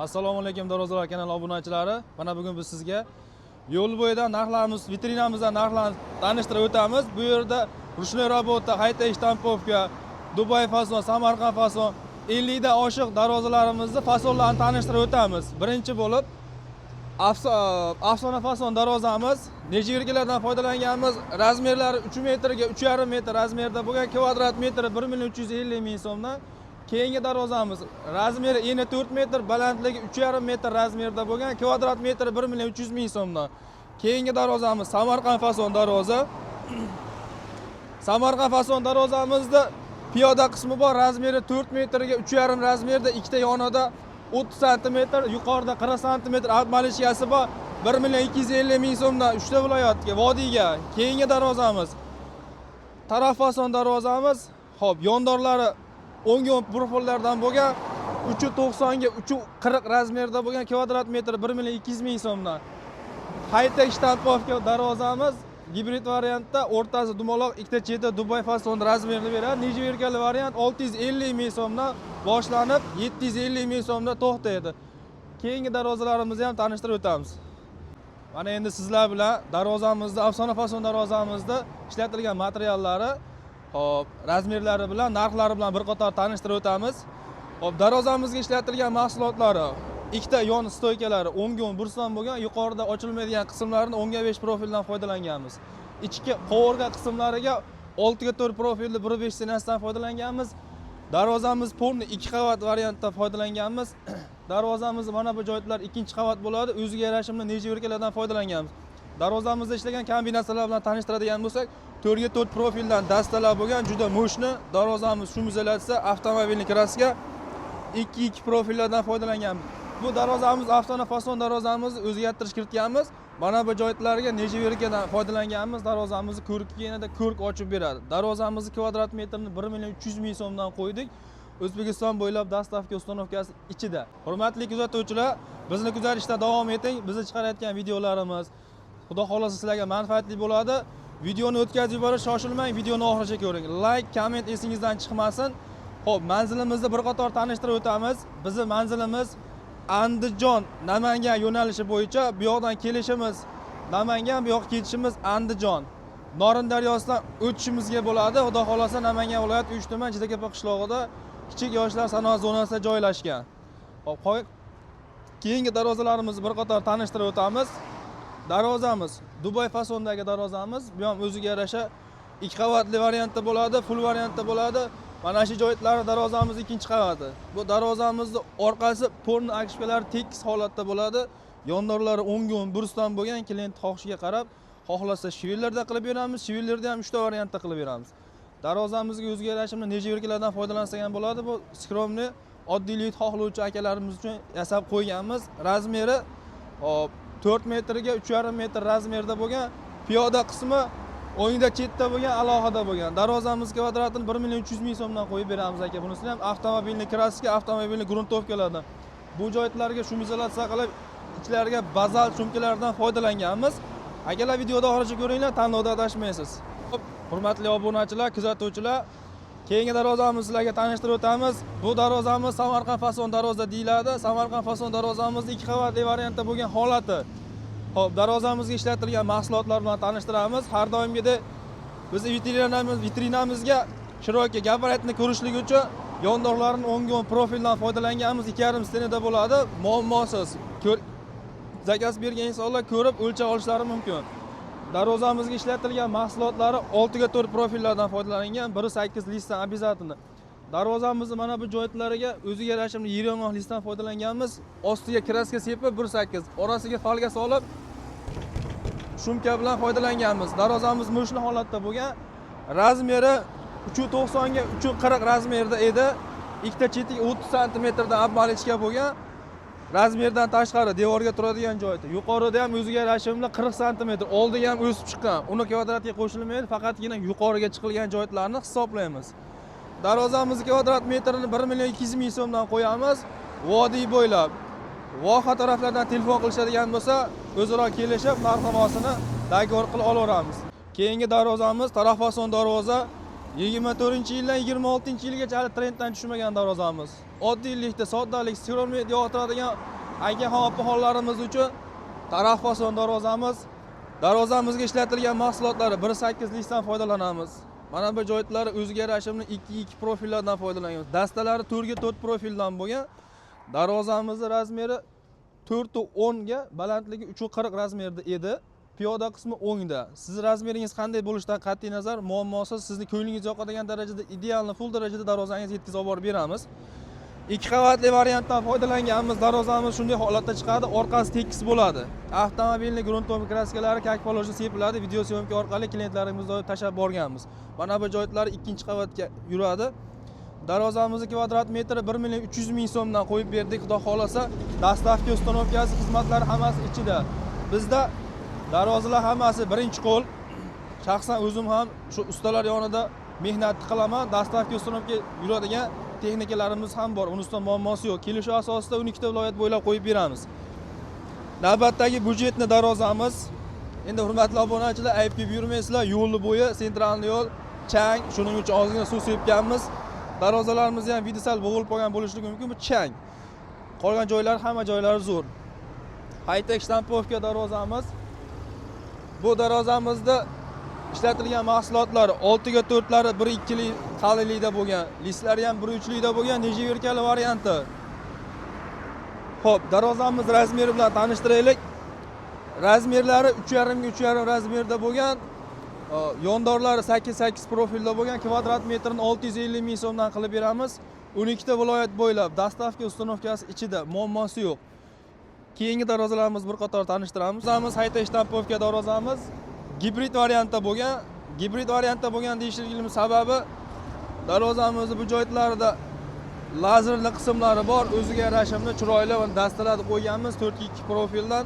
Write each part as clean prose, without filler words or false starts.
Assalomu alaykum Darvozalar kanali obunachilari. Mana bugun biz sizga yo'l bo'yida narxlarimiz, vitrinamizdan narxlarni tanishtirib o'tamiz. Bu yerda ruchnoy работа, hayta shtampovka, Dubay fason, Samarqand fason 50 dan oshiq darvozalarimizni fasonlarini tanishtirib o'tamiz. Birinchi bo'lib Afsona fason darvozamiz. Necha yergalardan foydalanganmiz? Razmerlari 3 metrga 3,5 metr razmerda bo'lgan, kvadrat metri 1,350,000 so'mdan. Keyingi darvozamiz razmeri eni 4 metr, balandligi 3,5 metr razmerda bo'lgan, kvadrat metri 1,300,000 so'mdan. Keyingi darvozamiz Samarqand fason darvoza. Samarqand fason darvozamizda piyoda qismi bor, razmeri 4 metrga 3,5 razmerda, ikkita yonida 30 sm, yuqorida 40 sm malishkasi bor, 1,250,000 so'mdan 3 ta viloyatga, vodiyga. Keyingi darvozamiz taraf fason darvozamiz. Xo'p, yondorlari 10 ga 10 profillardan bo'lgan, 390 ga 340 razmerda bo'lgan, kvadrat metri 1,200,000 so'mdan. Hayta shtampovka darvozamiz gibrid variantda, o'rtasi dumaloq, ikkita cheti Dubay fason razmerni beradi. Necha yerkali variant 650,000 so'mdan boshlanib 750,000 so'mda to'xtaydi. Keyingi darvozalarimizni ham tanishtirib o'tamiz. Mana endi sizlar bilan darvozamizda, Afsona fason darvozamizda ishlatilgan materiallari, hop, razmerlari bilan, narxlari bilan bir qator tanishtirib o'tamiz. Hop, darvozamizga ishlatilgan mahsulotlari, ikkita yon stoykalari 10 ga 10 bursan bo'lgan, yuqorida ochilmaydigan qismlarini 10 ga 5 profildan foydalanganmiz. Ichki qovurg'a qismlariga 6 ga 4 profilli 1.5 stенasidan foydalanganmiz. Darvozamiz polni 2 qavat variantda foydalanganmiz. Darvozamiz mana bu joylar ikkinchi qavat bo'ladi. O'ziga yarashimli necha yo'lkalardan foydalanganmiz. Darvozamizda ishlagan kombinatsiyalar bilan tanishtiradigan bo'lsak, 4 ga 4 profildan dastalar bo'lgan, juda mo'shni. Darvozamiz shum izolyatsiya, avtomobilning kraska 2 profillardan foydalanganmiz. Bu darvozamiz Afsona fason darvozamiz, o'zgartirish kiritganmiz. Mana bu joylarga necha yo'lkadan foydalanganmiz. Darvozamizni ko'rkka yanada ko'rk ochib beradi. Darvozamizni kvadrat metrini 1,300,000 so'mdan qo'ydik. O'zbekiston bo'ylab dastavka ustanovkasi ichida. Hurmatli kuzatuvchilar, bizni kuzatishda davom eting. Bizni chiqarayotgan videolarimiz Xudo xolasa sizlarga manfaatli bo'ladi. Videoni o'tkazib yuborish, shoshilmang, videoni oxirigacha ko'ring. Like, comment esingizdan chiqmasin. Xo'p, manzilimizni bir qator tanishtirib o'tamiz. Bizning manzilimiz Andijon, Namangan yo'nalishi bo'yicha. Bu yoqdan kelishimiz Namangan, bu yoqqa ketishimiz Andijon. Norin daryosidan o'tishimizga bo'ladi. Xudo xolasa Namangan viloyati 3 tuman Jidakapa qishlog'ida kichik yoshlar sanoat zonasida joylashgan. Xo'p, keyingi darvozalarimizni bir qator tanishtirib o'tamiz. Darvozamiz Dubay fasondagi darvozamiz. Bu ham o'ziga yarasha 2 qavatli variantda bo'ladi, full variantda bo'ladi. Mana shu joylar darvozamiz ikkinchi qavati. Bu darvozamizning orqasi porni akshkalari tekis holatda bo'ladi. Yondorlari 10 ga 10 burusdan bo'lgan, klient xohishiga qarab, xohlasa shivellarda qilib beramiz, shivellarda ham 3 ta variantda qilib beramiz. Darvozamizga o'ziga yarashimli necha yo'lkalardan foydalansak ham bo'ladi. Bu skromni oddiylik xohlovchi akalarimiz uchun yasab qo'yganmiz. Razmeri 4 metrga 3,5 metr razmerda bo'lgan, piyoda qismi o'ngda chetda bo'lgan, alohida bo'lgan. Darvozamiz kvadratini 1,300,000 so'mdan qo'yib beramiz aka. Bunisini ham avtomobilning kraska, avtomobilning gruntovkalardan. Bu joylarga shum izolyatsiya qilib, ichlariga bazal shumkalardan foydalanganmiz. Akalar videoda oxirigacha ko'ringlar, tanlovda adashmaysiz. Hurmatli obunachilar, kuzatuvchilar, keyingi darvozamizni sizlarga tanishtirib o'tamiz. Bu darvozamiz Samarqand fason darvoza deyiladi. Samarqand fason darvozamizning 2 qavatli variantda bo'lgan holati. Xo'p, darvozamizga ishlatilgan mahsulotlar bilan tanishtiramiz. Har doimgidek bizning vitrinamizga shiroki gabaritni ko'rishlik uchun yondorlarini 10 ga 10 profildan foydalanganmiz. 2,5 stenada bo'ladi. Muammosiz. Zakaz bergan insonlar ko'rib o'lchab olishlari mumkin. Darvozamizga ishlatilgan mahsulotlari 6 ga 4 profillardan foydalangan, 1,8 listdan обязательно. Darvozamizni mana bu joylarga o'ziga yarashimli yirmoq listdan foydalanganmiz. Ostiga kraska sepib 1,8, orasiga falga solib shumka bilan foydalanganmiz. Darvozamiz mo'shli holatda bo'lgan. Razmeri 390 ga 340 razmerda edi. Ikkita chetiga 30 sm dan abmalichka bo'lgan. Razmerdan tashqari devorga turadigan joyda. Yuqorida ham o'ziga yarashimli 40 sm, oldiga ham o'sib chiqqan. Uni kvadratga qo'shilmaydi, faqatgina yuqoriga chiqilgan joylarni hisoblaymiz. Darvozamiz kvadrat metrini 1,200,000 so'mdan qo'yamiz. Vodiy bo'ylab. Voha taraflardan telefon qilishadigan bo'lsa, o'zaro kelishib narx-navosini dogovor qilib olaveramiz. Keyingi darvozamiz taraf fason darvoza. 24-yildan 26-yilgacha hali trenddan tushmagan darvozamiz. Oddiylikda, soddalik, skromlikda yo'tiradigan aka opaxonlarimiz uchun taraffason darvozamiz. Darvozamizga ishlatilgan mahsulotlari 1.8 lichdan foydalanamiz. Mana bu joyitlari o'ziga yarashimli 2 profillardan foydalanamiz. Dastalari 4 ga 4 profildan bo'lgan. Darvozamizning razmeri 4.10 ga, balandligi 3.40 razmerda edi. Piyoda qismi o'ngda. Siz razmeringiz qanday bo'lishidan qat'iy nazar, muammosiz sizni ko'nglingiz yoqadigan darajada idealni full darajada darvozangizni yetkazib olib beramiz. 2 qavatli variantdan foydalanganmiz. Darvozamiz shunday holatda chiqadi, orqasi tekis bo'ladi. Avtomobilning gruntovka kraskalari kak polojda sepiladi. Video syomka orqali klientlarimizga tashab borganmiz. Mana bu joytlari 2-qavatga yuradi. Darvozamizning kvadrat metri 1.300.000 so'mdan qo'yib berdik. Xudo xolasa, dastavka ustanovkasi xizmatlari hammasi ichida. Bizda darvozalar hammasi birinchi qo'l. Shaxsan o'zim ham shu ustalar yonida mehnat qilaman. Dastavka ustanovka yuradigan texnikalarimiz ham bor. Uniston muammosi yo'q. Kelishuv asosida 12 ta viloyat bo'ylab qo'yib beramiz. Navbatdagi budjetni darvozamiz. Endi hurmatli obunachilar, ayb kelib yurmaysizlar. Yo'lni bo'yi, sentralni yo'l chang, shuning uchun ozgina suv sepganmiz. Darvozalarimiz ham vidisal bo'g'ilib qolgan bo'lishligi mumkin. Bu chang. Qolgan joylar hamma joylari zo'r. High-tech shtampovka darvozamiz. Bu darvozamizda ishlatilgan mahsulotlar 6 ga 4 lari 1.2 lik qalinlikda bo'lgan, listlari ham 1.3 likda bo'lgan nejiverkali varianti. Xo'p, darvozamiz razmeri bilan tanishtiraylik. Razmerlari 3.5 ga 3.5 razmerda bo'lgan, yondorlari 8 profilda bo'lgan, kvadrat metrini 650.000 so'mdan qilib beramiz. 12 ta viloyat bo'ylab dastavka ustanovkasi ichida, muammosi yo'q. Keyingi darvozalarimiz bir qator tanishtiramiz. Darvozamiz high-tech shtampovka darvozamiz. Gibrid variantda bo'lgan. Gibrid variantda bo'lgan deyishligimiz sababi darvozamizning bu joylarida lazerli qismlari bor, o'ziga yarashimli chiroyli va dastalarni qo'yganmiz 4.2 profildan.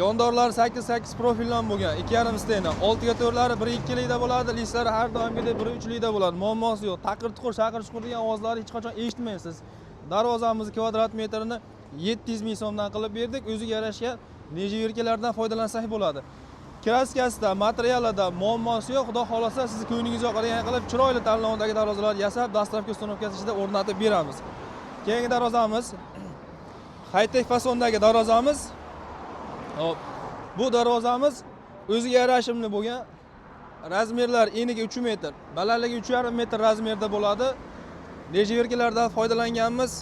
Yondorlari 8 profildan bo'lgan, 2.5 stena, 6 ga 4 lari 1.2 likda bo'ladi, listlari har doimgidek 1.3 likda bo'ladi. Muammosi yo'q. Taqir-tuqur, shaqir-shuqur degan ovozlarni hech qachon eshitmaysiz. Darvozamizning kvadrat metrini 700.000 so'mdan qilib berdik. O'ziga yarashga nejiverkalardan foydalansak bo'ladi. Kraskasida, materialida muammosi yo'q. Xudo xolasa sizni ko'nglingiz yoqadigan qilib chiroyli tanlovdagi darvozalar yasab, dastavka ustanovkasi ichida o'rnatib beramiz. Keyingi darvozamiz high-tech fasondagi darvozamiz. Hop. Bu darvozamiz o'ziga yarashimli bo'lgan. Razmerlar eniga 3 metr, balandligi 3.5 metr razmerda bo'ladi. Nejiverkalardan foydalanganmiz.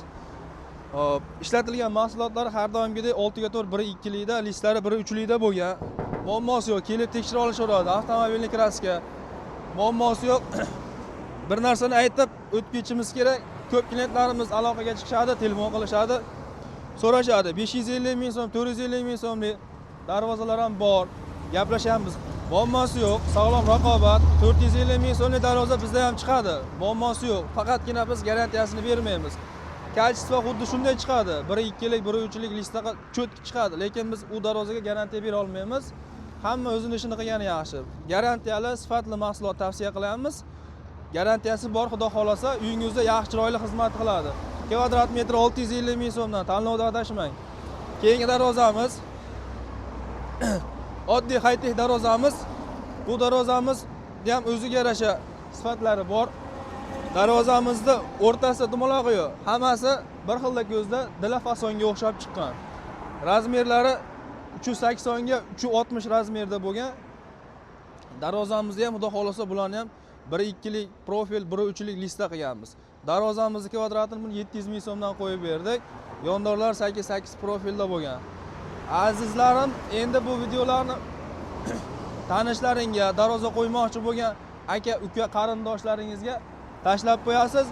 Hop, ishlatilgan mahsulotlar har doimgidek 6 ga 4 1.2 likda, listlari 1.3 likda bo'lgan. Muammosi yo'q, kelib tekshirib olishaveradi. Avtomobilning kraska muammosi yo'q. Bir narsani aytib o'tib ketishimiz kerak. Ko'p klientlarimiz aloqaga chiqishadi, telefon qilishadi, so'rashadi. 550.000 so'm, 450.000 so'mlik darvozalar ham bor. Gaplashamiz. Muammosi yo'q, sog'lom raqobat. 450.000 so'mlik darvoza bizda ham chiqadi. Muammosi yo'q. Faqatgina biz garantiyasini bermaymiz. Kачество xuddi shunday chiqadi. 1.2 lik, 1.3 lik listaga cho'tki chiqadi, lekin biz u darvozaga garantiya bera olmaymiz. Hamma o'zining ishini qilgani yaxshi. Garantiyali, sifatli mahsulot tavsiya qilamiz. Garantiyasi bor, xudo xolasa, uyingizda yaxshi chiroyli xizmat qiladi. Kvadrat metri 650.000 so'mdan tanlovda adashmang. Keyingi darvozamiz oddiy high-tech darvozamiz. Bu darvozamiz ham o'ziga yarasha sifatlari bor. Darvozamizda o'rtasida dumaloqi yo'q. Hammasi bir xilda ko'zda dila fasonga o'xshab chiqqan. Razmerlari 380 ga 360 razmerda bo'lgan. Darvozamizda ham xudo xolasa bularni ham 1.2 lik profil, 1.3 lik lista qilganmiz. Darvozamizning kvadratini 700.000 so'mdan qo'yib berdik. Yondorlar 8 profilda bo'lgan. Azizlarim, endi bu videolarni tanishlaringga, darvoza qo'ymoqchi bo'lgan aka, uka, qarindoshlaringizga tashlab qo'yasiz.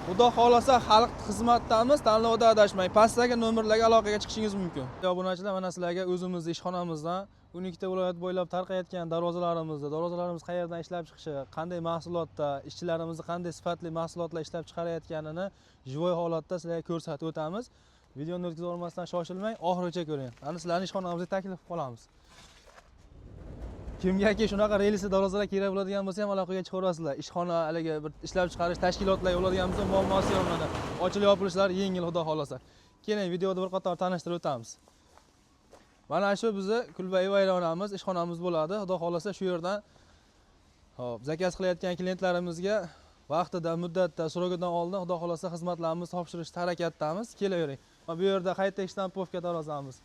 Xudo xolasa xalq xizmatdamiz, tanlovda adashmang. Pastdagi nomerlarga aloqaga chiqishingiz mumkin. Obunachilar, mana sizlarga o'zimizning ishxonamizdan 12 ta viloyat bo'ylab tarqayotgan darvozalarimiz qayerdan ishlab chiqishi, qanday mahsulotda, ishchilarimizni qanday sifatli mahsulotlar ishlab chiqarayotganini jivoy holatda sizlarga ko'rsatib o'tamiz. Videoni o'tkazib olmasdan shoshilmang, oxirigacha ko'ring. Ana sizlarni ishxonamizga taklif qilamiz. Kimgaki shunaqa realisli darvozalar kerak bo'ladigan bo'lsa ham aloqaga chiqaverasizlar. Ishxona haligi bir ishlab chiqarish tashkilotlarga bo'ladigan bo'lsa, muammosi yo'q mana. Ochilib yopilishlari yengil, xudo xolasa. Keling, videoda bir qator tanishtirib o'tamiz. Mana shu bizni Kulbay vayronamiz, ishxonamiz bo'ladi. Xudo xolasa shu yerdan Hop, zakaz qilayotgan klientlarimizga vaqtida, muddatda, srokidan oldin xudo xolasa xizmatlarimizni topshirishga harakatdamiz. Kelavering. Bu yerda high-tech shtampovka darvozamiz.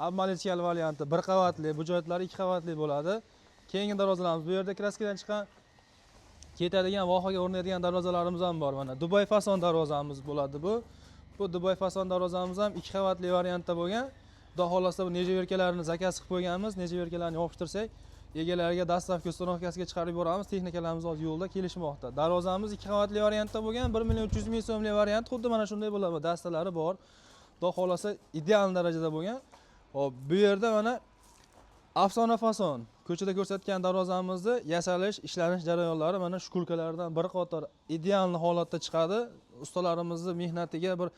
Обмалечкal varianti 1 qavatli, bu joylar 2 qavatli bo'ladi. Keyingi darvozalarimiz bu yerda kraskadan chiqqan ketadigan vohaga o'rnaydigan darvozalarimiz ham bor. Mana Dubai fason darvozamiz bo'ladi bu. Bu Dubai fason darvozamiz ham 2 qavatli variantda bo'lgan. Xudo xolasa bu nejaverkalarini zakaz qilib qo'yganmiz. Nejaverkalarni yopishtirsak, egalariga dastavka ustanovkasiga chiqarib yuboramiz. Texnikalarimiz hozir yo'lda kelishmoqda. Darvozamiz 2 qavatli variantda bo'lgan, 1.300.000 so'mlik variant xuddi mana shunday bo'ladi. Dastalari bor. Xudo xolasa ideal darajada bo'lgan. Hop, bu yerda mana Afsona fason ko'chada ko'rsatgan darvozamizni yasalish, ishlanish jarayonlari mana shu kulkalardan bir qator ideal holatda chiqadi. Ustalarimizni mehnatiga bir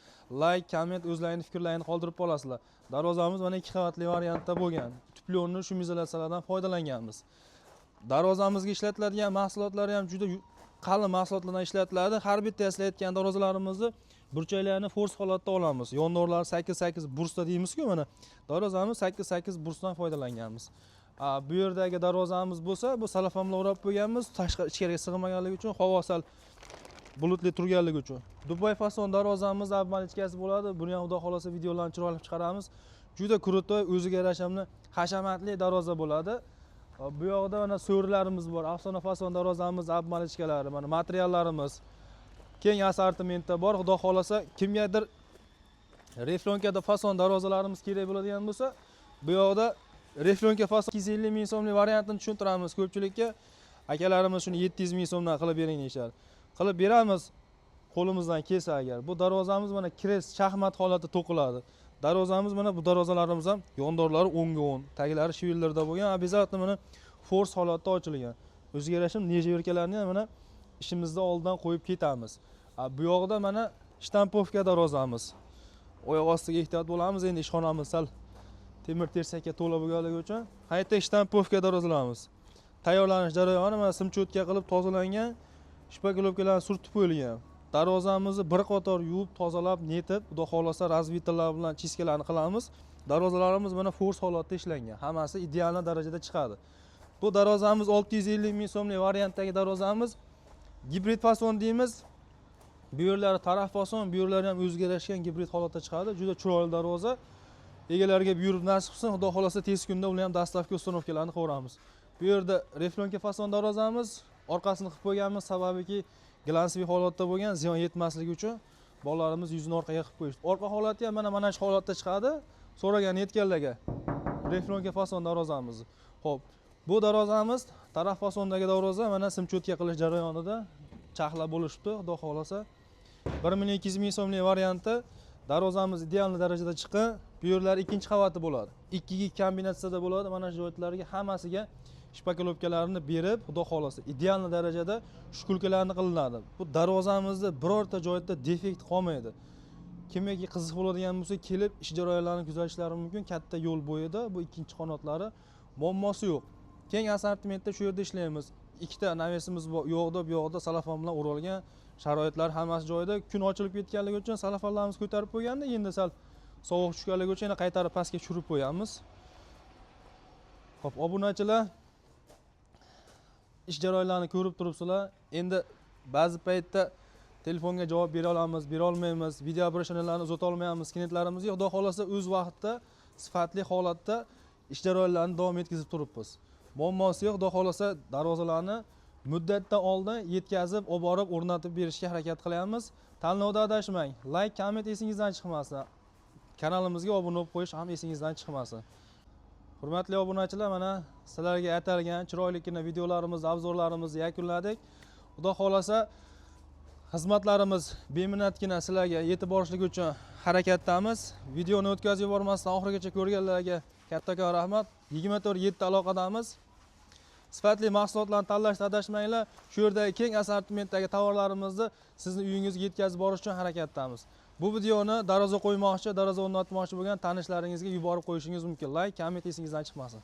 like, komment, o'zlaringning fikrlarini qoldirib qolasizlar. Darvozamiz mana 2 qavatli variantda bo'lgan. Tuplyonni shu izolyatsiyalardan foydalanganmiz. Darvozamizga ishlatiladigan mahsulotlar ham juda qalin mahsulotlardan ishlatiladi. Har bitta ishlayotgan darvozalarimizni burchaklarini force holatda olamiz. Yondo'rlar 8-8 bursda deymiz-ku mana. Darvozamiz 8-8 bursdan foydalanganmiz. Bu yerdagi darvozamiz bo'lsa, bu salafamlar o'rab qo'yganmiz. Tashqari ichkariga sig'maganligi uchun, havo sal bulutli turganligi uchun. Dubai fason darvozamiz avvalchkasi bo'ladi. Buni ham xudo xolasa videolarni chiroyli chiqaramiz. Juda krutoy, o'ziga yarashamli, hashamatli darvoza bo'ladi. Bu yoqda mana so'rilarimiz bor. Afsona fason darvozamiz abmalichkalari, mana materiallarimiz keng assortimentda bor. Xudo xolasa kimgadir reflonkada fason darvozalarimiz kerak bo'ladigan bo'lsa, bu yoqda reflonka fason 250 ming so'mlik variantini tushuntiramiz ko'pchilikka. Akalarimiz shuni 700 ming so'mdan qilib bering deyshadi. Qilib beramiz qo'limizdan kelsa agar. Bu darvozamiz mana kres, shaxmat holatda to'qiladi. Darvozamiz mana bu darvozalarimiz ham yondorlari o'ngga o'ng, taglari shivillarda bo'lgan, обязательно mana force holatda ochilgan. O'ziga yarashim nejaverkalarni ham mana ishimizda oldidan qo'yib ketamiz. Bu yoqda mana shtampovka darvozamiz. Oyoq ostiga ehtiyot bo'lamiz, endi ishxonamiz sal temir tersakka to'la bo'lganligi uchun high-tech shtampovka darvozalarimiz. Tayyorlanish jarayoni mana simchotka qilib tozalangan, shpakilovkalarni surtib qo'yilgan. Darvozamizni bir qator yuvib, tozalab, netib, xudo xolasa razvitalar bilan chiskalarni qilamiz. Darvozalarimiz mana force holatda ishlangan. Hammasi ideal darajada chiqadi. Bu darvozamiz 650 ming so'mlik variantdagi darvozamiz. Gibrid fason deymiz. Bu yerlari taraf fason, bu yerlari ham o'ziga yarashgan gibrid holatda chiqadi. Juda chiroyli darvoza. Egalariga buyurib nasib qilsin, xudo xolasa tez kunda ular ham dastavka ustanovkalarini qo'yamiz. Bu yerda reflonka fason darvozamiz, orqasini qilib qo'yganmiz, sababiki glansli holatda bo'lgan, ziyon yetmasligi uchun bolalarimiz yuzini orqaga qilib qo'yishdi. Orqa holati ham mana shu holatda chiqadi. So'ragan yetganlarga reflonka fason darvozamiz. Xo'p, bu darvozamiz taraf fasondagi darvoza mana simchotka qilish jarayonida chaqlab bo'lishibdi, xudo xolasa. 1.200 ming so'mlik varianti darvozamiz ideal darajada chiqqan. Bu yerlar ikkinchi qavati bo'ladi. 2 kombinatsiyada bo'ladi. Mana shu joylarga hammasiga shpakilovkalarini berib, xudo xolasa ideal darajada shkulkalarni qilinadi. Bu darvozamizda birorta joyda defekt qolmaydi. Kimga qiziq bo'ladigan bo'lsa, kelib ish jarayonlarini kuzatishlari mumkin. Katta yo'l bo'yida bu ikkinchi qanotlari muammosi yo'q. Keng assortimentda shu yerda ishlaymiz. Ikkita navesimiz bor, u yoqda, bu yoqda salafon bilan o'ralgan. Sharoitlar hammasi joyida. Kun ochilib ketganligi uchun salafonlarimiz ko'tarib qo'yganda, endi sal sovuq tushganligi uchun yana qaytarib pastga tushirib qo'yamiz. Xo'p, obunachilar ish jarayonlarini ko'rib turibsizlar. Endi ba'zi paytda telefonga javob bera olamiz, bera olmaymiz, video obroshinalarni uzata olmaymiz. Klientlarimizga xudo xolasa o'z vaqtida, sifatli holatda ish jarayonlarini davom etkazib turibmiz. Muammosi yo'q, xudo xolasa darvozalarni muddatdan oldin yetkazib, olib borib o'rnatib berishga harakat qilyapmiz. Tanlovda adashmang. Like, komment esingizdan chiqmasin. Kanalimizga obuna bo'lib qo'yish ham esingizdan chiqmasin. Hurmatli obunachilar, mana sizlarga atalgan chiroylikgina videolarimiz, obzorlarimizni yakunladik. Xudo xolasa xizmatlarimiz beminatgina sizlarga yetib borishligi uchun harakatdamiz. Videoni o'tkazib yubormasdan oxirigacha ko'rganlarga kattakon rahmat. 24/7 aloqadamiz. Sifatli mahsulotlarni tanlashda adashmanglar. Shu yerdagi keng assortimentdagi tovarlarimizni sizning uyingizga yetkazib borish uchun harakatdamiz. Bu videoni darvoza qo'ymoqchi, darvoza o'rnatmoqchi bo'lgan tanishlaringizga yuborib qo'yishingiz mumkin. Like, komment esingizdan chiqmasin.